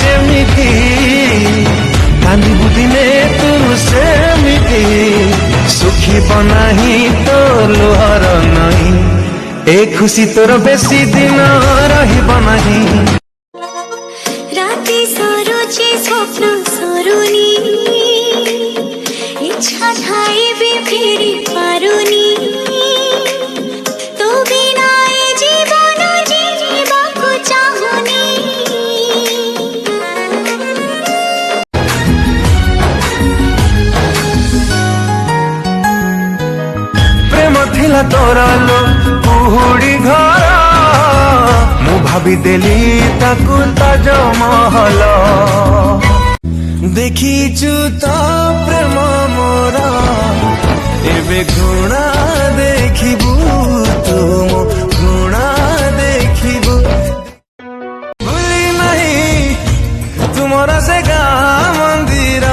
जेमिति कांदिबु दिने तू सेमिति सुखी बनाही तो लुहर नहीं ए खुशी तोर बेसी दिन रहिब नहीं राति सरुची स्वप्न सरुनी इच्छा थाई भी फेरी पारुनी तो बिना ए जीवन जीवाको चाहुनी प्रेम थिला तोरा लो कुहुड़ी घर मु भाभी देली ताकू ताज महल देखीचु तो प्रेम मोरा एबे घृणा देखिबू तुम घृणा देखिबू भूली नहीं तुमरा से गाँ मंदिर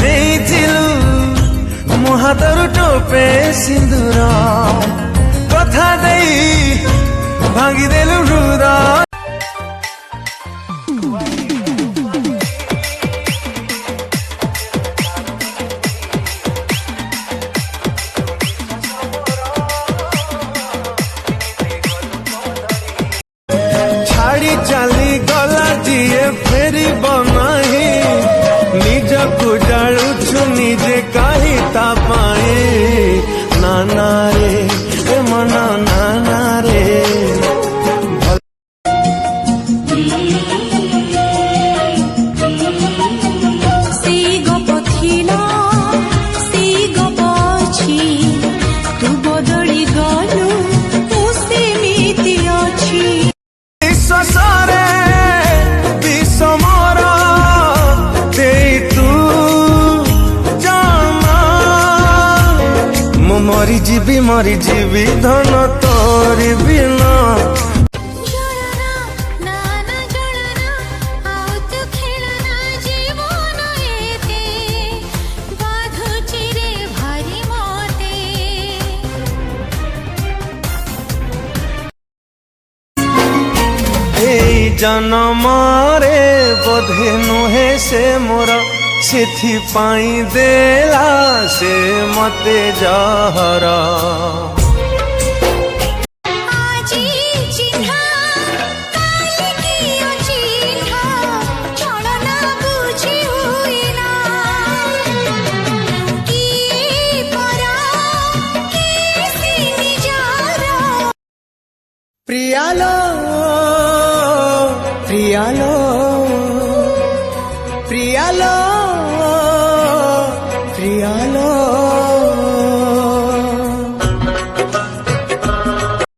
नहीं थिलु मो हाथरु टोपे सिंदूर कथा देई भांगी देलु हृदय छाड़ी चली गला जीए फेरी बनाही निज को जालुछु निजे कही ता पाए नाना रे ए मना नाना रे मरी जीवी धन तोरी बिना जन्म रे बोधे नुहे से मोर सिथि पाई देला से मते जहर प्रियालो प्रियालो